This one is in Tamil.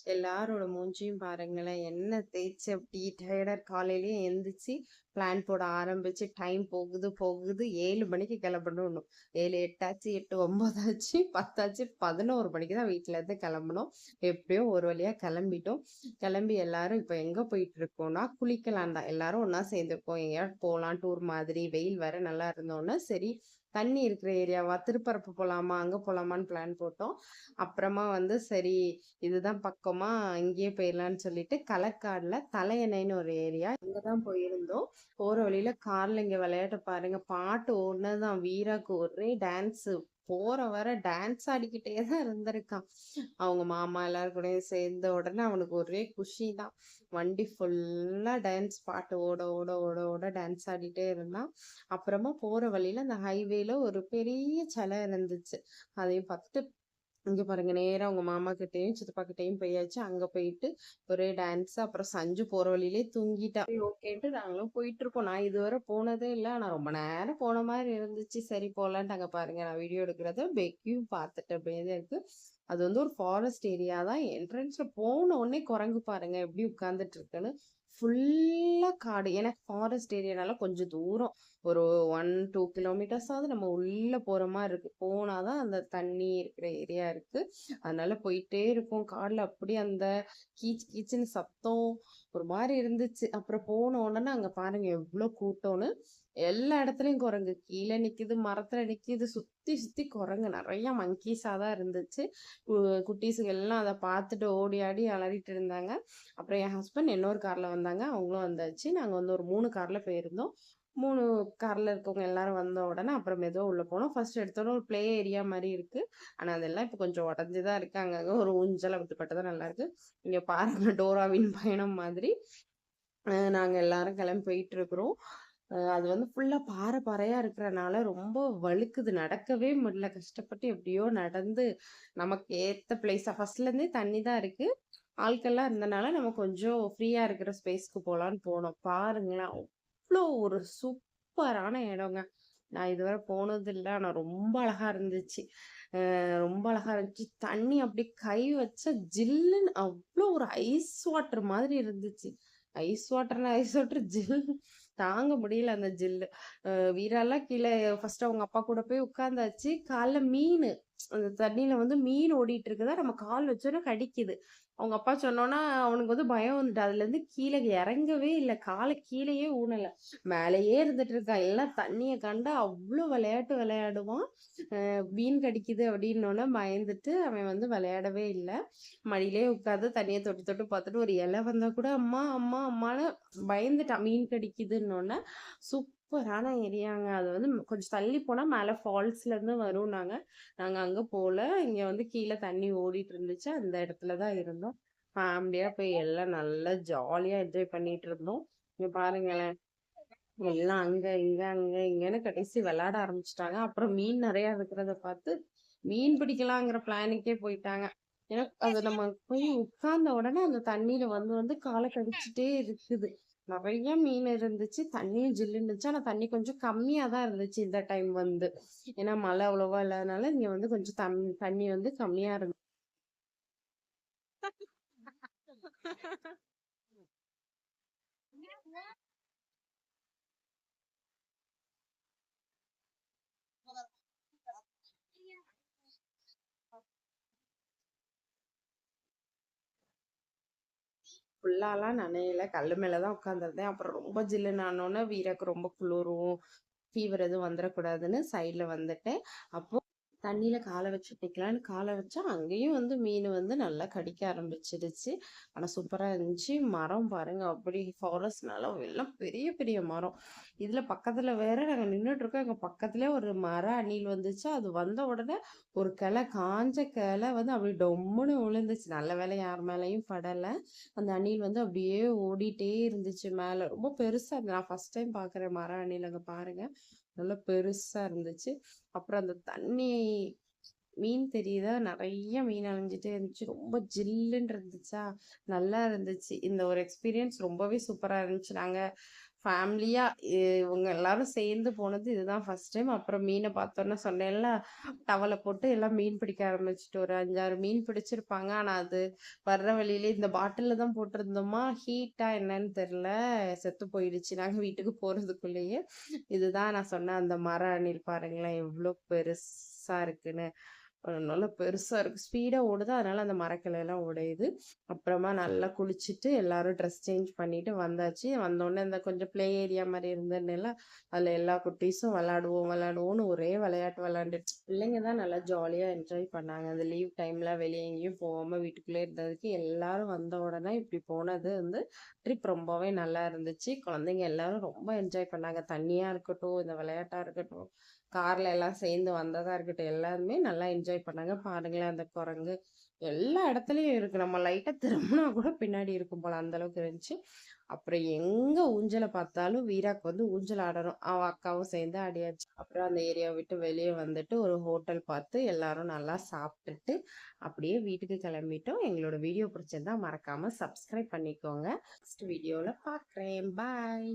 எல்லாரோட மூஞ்சியும் பாருங்களேன். எண்ணெய் தேய்ச்சு அப்படி டயர்டா காலையிலயே எந்திரிச்சு பிளான் போட ஆரம்பிச்சு டைம் போகுது போகுது 7 மணிக்கு கிளம்பணும். 7 8 ஆச்சு, 8 9 ஆச்சு, 10 ஆச்சு, 11 மணிக்கு தான் வீட்ல இருந்து கிளம்பணும். எப்படியோ ஒரு வழியா கிளம்பிட்டோம். கிளம்பி எல்லாரும் இப்ப எங்க போயிட்டு இருக்கோம்னா குளிக்கலாம் தான். எல்லாரும் ஒண்ணா சேர்ந்துருக்கோம். எங்கேயாவது போலாம் டூர் மாதிரி. வெயில் வேற நல்லா இருந்தோன்னே சரி தண்ணி இருக்கிற ஏரியாவா திருப்பரப்பு போலாமா அங்க போலாமான்னு பிளான் போட்டோம். அப்புறமா வந்து சரி இதுதான் பக்கமா இங்கேயே போயிடலான்னு சொல்லிட்டு களக்காடுல தலையணைன்னு ஒரு ஏரியா அங்கதான் போயிருந்தோம். போற வழியில கார்ல இங்க விளையாட்ட பாருங்க, பாட்டு ஓடுனதுதான் வீராக்கு ஒரே டான்ஸ். போற வர டான்ஸ் ஆடிக்கிட்டே தான் இருந்திருக்கான். அவங்க மாமா எல்லாரும் கூடயும் சேர்ந்த உடனே அவனுக்கு ஒரே குஷி தான். வண்டி ஃபுல்லா டான்ஸ் பாட்டு ஓட ஓட ஓட ஓட டான்ஸ் ஆடிட்டே இருந்தான். அப்புறமா போற வழியில அந்த ஹைவேல ஒரு பெரிய சிலை இருந்துச்சு. அதையும் பார்த்துட்டு இங்க பாருங்க நேரா உங்க மாமா கிட்டயும் சித்தப்பா கிட்டயும் போயாச்சு. அங்க போயிட்டு ஒரே டான்ஸ். அப்புறம் சஞ்சு போற வழியிலே தூங்கிட்டா. சரி ஓகேன்ட்டு நாங்களும் போயிட்டு இருக்கோம். நான் இதுவரை போனதே இல்ல. ஆனா ரொம்ப நேரம் போன மாதிரி இருந்துச்சு. சரி போலான்ட்டு அங்க பாருங்க நான் வீடியோ எடுக்கிறத பெக்கியும் பார்த்துட்டு அப்படியே தான் இருக்கு. அது வந்து ஒரு ஃபாரஸ்ட் ஏரியா தான். என்ட்ரன்ஸ்ல போன உடனே குரங்கு பாருங்க எப்படி உட்கார்ந்துட்டு இருக்குன்னு. ஃபுல்லா காடு. எனக்கு ஃபாரஸ்ட் ஏரியானால கொஞ்சம் தூரம் ஒரு 1 2 கிலோமீட்டர்ஸாவது நம்ம உள்ள போற மாதிரி இருக்கு. போனாதான் அந்த தண்ணி இருக்கிற ஏரியா இருக்கு. அதனால போயிட்டே இருக்கும். காடுல அப்படியே அந்த கீச் கீச்சுன்னு சத்தம் ஒரு மாதிரி இருந்துச்சு. அப்புறம் போன உடனே அங்க பாருங்க எவ்வளவு கூட்டம்னு. எல்லா இடத்துலயும் குரங்கு கீழே நிக்குது, மரத்துல நிக்குது, சுத்தி சுத்தி குரங்கு நிறைய மங்கீஸா தான் இருந்துச்சு. குட்டீஸுங்க எல்லாம் அதை பார்த்துட்டு ஓடி ஆடி அலறிட்டு இருந்தாங்க. அப்புறம் என் ஹஸ்பண்ட் இன்னொரு கார்ல வந்தாங்க. அவங்களும் வந்தாச்சு. நாங்க வந்து ஒரு 3 கார்ல போயிருந்தோம். 3 கார்ல இருக்கவங்க எல்லாரும் வந்த உடனே அப்புறம் மெதுவா உள்ள போனோம். ஃபர்ஸ்ட் எடுத்தோட ஒரு ப்ளே ஏரியா மாதிரி இருக்கு. ஆனா அதெல்லாம் இப்ப கொஞ்சம் உடஞ்சுதான் இருக்கு. அங்கங்க ஒரு ஊஞ்சல் அப்படிப்பட்டதான் நல்லா இருக்கு. இங்க பாருங்க டோராவின் பயணம் மாதிரி. நாங்க எல்லாரும் கிளம்பி போயிட்டு இருக்கிறோம். அது வந்து ஃபுல்லா பாறை பாறையா இருக்கிறனால ரொம்ப வழுக்குது. நடக்கவே முடியல. கஷ்டப்பட்டு எப்படியோ நடந்து நமக்கு ஏத்த பிளேஸா ஃபர்ஸ்ட்ல இருந்தே தண்ணி தான் இருக்கு. ஆட்கள்லாம் இருந்தனால நம்ம கொஞ்சம் ஃப்ரீயா இருக்கிற ஸ்பேஸ்க்கு போலான்னு போனோம். பாருங்களேன் அவ்வளோ ஒரு சூப்பரான இடங்க. நான் இதுவரை போனது இல்ல. ஆனா ரொம்ப அழகா இருந்துச்சு. ரொம்ப அழகா இருந்துச்சு. தண்ணி அப்படி கை வச்சா ஜில்லுன்னு அவ்வளோ ஒரு ஐஸ் வாட்டர் மாதிரி இருந்துச்சு. ஐஸ் வாட்டர் ஜில் தாங்க முடியல அந்த ஜில்லு. வீரெல்லாம் கீழே ஃபர்ஸ்ட் அவங்க அப்பா கூட போய் உட்கார்ந்தாச்சு. காலைல மீன் அந்த தண்ணியில வந்து மீன் ஓடிட்டு இருக்குதா நம்ம கால் வச்சோன்னா கடிக்குது. அவங்க அப்பா சொன்னோன்னா அவனுக்கு வந்து பயம் வந்துட்டு அதுல இருந்து கீழே இறங்கவே இல்லை. காலை கீழேயே ஊனல. மேலேயே இருந்துட்டு இருக்கான். எல்லாம் தண்ணிய கண்டா அவ்வளோ விளையாட்டு விளையாடுவான். மீன் கடிக்குது அப்படின்னோடனே பயந்துட்டு அவன் வந்து விளையாடவே இல்லை. மடியிலே உட்காந்து தண்ணியை தொட்டு தொட்டு பார்த்துட்டு ஒரு இலை வந்தா கூட அம்மா அம்மா அம்மான்னு பயந்துட்டான். மீன் கடிக்குதுன்னொன்னே சூப்பரான ஏரியாங்க. அது வந்து கொஞ்சம் தள்ளி போனா மேல ஃபால்ஸ்ல இருந்து வரும். நாங்க நாங்க அங்க போல. இங்க வந்து கீழே தண்ணி ஓடிட்டு இருந்துச்சு. அந்த இடத்துல தான் இருந்தோம். ஃபேமிலியா போய் எல்லாம் நல்லா ஜாலியா என்ஜாய் பண்ணிட்டு இருந்தோம். இங்க பாருங்களேன் எல்லாம் அங்க இங்க அங்க இங்கன்னு கடைசி விளையாட ஆரம்பிச்சுட்டாங்க. அப்புறம் மீன் நிறைய இருக்கிறத பார்த்து மீன் பிடிக்கலாங்கிற பிளானுக்கே போயிட்டாங்க. ஏன்னா அது நம்ம போய் உட்கார்ந்த உடனே அந்த தண்ணியில வந்து வந்து காலை கடிச்சிட்டே இருக்குது. நிறைய மீன் இருந்துச்சு. தண்ணியும் ஜில்லுன்னு இருந்துச்சு. ஆனா தண்ணி கொஞ்சம் கம்மியா தான் இருந்துச்சு இந்த டைம் வந்து. ஏன்னா மழை அவ்வளவா இல்லாதனால இங்க வந்து கொஞ்சம் தண்ணி வந்து கம்மியா இருந்துச்சு. ஃபுல்லாலாம் நனையல. கல்லு மேல தான் உட்காந்துருந்தேன். அப்புறம் ரொம்ப ஜில்லுன்னு ஆனோனே வீராக்கு ரொம்ப குளிரும். ஃபீவர் எதுவும் வந்துடக்கூடாதுன்னு சைட்ல வந்துட்டேன். அப்போ தண்ணியில காலை வச்சு நிக்கலான்னு காலை வச்சா அங்கேயும் வந்து மீன் வந்து நல்லா கடிக்க ஆரம்பிச்சிடுச்சு. ஆனா சூப்பரா இருந்துச்சு. மரம் பாருங்க அப்படி ஃபாரஸ்ட்னால எல்லாம் பெரிய பெரிய மரம். இதுல பக்கத்துல வேற நாங்க நின்னுட்டு இருக்கோம். எங்க பக்கத்துலயே ஒரு மர அணில் வந்துச்சு. அது வந்த உடனே ஒரு கிளை காஞ்ச கிளை வந்து அப்படி டொம்முன்னு விழுந்துச்சு. நல்ல வேளை யார் மேலயும் படல. அந்த அணில் வந்து அப்படியே ஓடிட்டே இருந்துச்சு மேல. ரொம்ப பெருசா இருந்தது. நான் ஃபர்ஸ்ட் டைம் பாக்குறேன் மர அணில். அங்க பாருங்க நல்லா பெருசா இருந்துச்சு. அப்புறம் அந்த தண்ணி மீன் தெரியுதா நிறைய மீன் அழிஞ்சிட்டே இருந்துச்சு. ரொம்ப ஜில்லுன்னு இருந்துச்சா நல்லா இருந்துச்சு. இந்த ஒரு எக்ஸ்பீரியன்ஸ் ரொம்பவே சூப்பரா இருந்துச்சு. நாங்க ஃபேமிலியா இவங்க எல்லாரும் சேர்ந்து போனது இதுதான் ஃபர்ஸ்ட் டைம். அப்புறம் மீன பார்த்தோன்னே சொன்னேன்ல, டவல போட்டு எல்லாம் மீன் பிடிக்க ஆரம்பிச்சுட்டு ஒரு 5, 6 மீன் பிடிச்சிருப்பாங்க. ஆனா அது வர்ற வழியிலே இந்த பாட்டில்ல தான் போட்டிருந்தோமா, ஹீட்டா என்னன்னு தெரியல, செத்து போயிடுச்சு. நாங்க வீட்டுக்கு போறதுக்குள்ளேயே. இதுதான் நான் சொன்ன அந்த மர அணில் பாருங்களேன், எவ்ளோ பெருசா இருக்குன்னு. நல்லா பெருசா இருக்கு. ஸ்பீடா ஓடுது. அதனால அந்த மரக்கிளைலாம் உடையுது. அப்புறமா நல்லா குளிச்சுட்டு எல்லாரும் ட்ரெஸ் சேஞ்ச் பண்ணிட்டு வந்தாச்சு. வந்தோனே இந்த கொஞ்சம் ப்ளே ஏரியா மாரி இருந்ததுனால, அதுல எல்லா குட்டீஸும் விளையாடுவோம் விளையாடுவோம்னு ஒரே விளையாட்டு விளையாண்டுட்டு பிள்ளைங்க தான் நல்லா ஜாலியா என்ஜாய் பண்ணாங்க. அந்த லீவ் டைம்ல வெளிய எங்கேயும் போகாம வீட்டுக்குள்ளே இருந்ததுக்கு எல்லாரும் வந்த உடனே இப்படி போனது வந்து ட்ரிப் ரொம்பவே நல்லா இருந்துச்சு. குழந்தைங்க எல்லாரும் ரொம்ப என்ஜாய் பண்ணாங்க. தண்ணியா இருக்கட்டும், இந்த விளையாட்டா இருக்கட்டும், கார்ல எல்லாம் சேர்ந்து வந்ததா இருக்கட்டும், எல்லாருமே நல்லா என்ஜாய் பண்ணாங்க. பாருங்களேன் அந்த குரங்கு எல்லா இடத்துலயும் இருக்கு. நம்ம லைட்டா திரும்புனா கூட பின்னாடி இருக்கும் போல அந்த அளவுக்கு இருந்துச்சு. அப்புறம் எங்க ஊஞ்சல பார்த்தாலும் வீராக்கு வந்து ஊஞ்சல் ஆடணும். அவன் அக்காவும் சேர்ந்து ஆடியாச்சு. அப்புறம் அந்த ஏரியாவை விட்டு வெளியே வந்துட்டு ஒரு ஹோட்டல் பார்த்து எல்லாரும் நல்லா சாப்பிட்டுட்டு அப்படியே வீட்டுக்கு கிளம்பிட்டோம். எங்களோட வீடியோ பிடிச்சிருந்தா மறக்காம சப்ஸ்கிரைப் பண்ணிக்கோங்க. நெக்ஸ்ட் வீடியோல பார்க்குறேன். பாய்.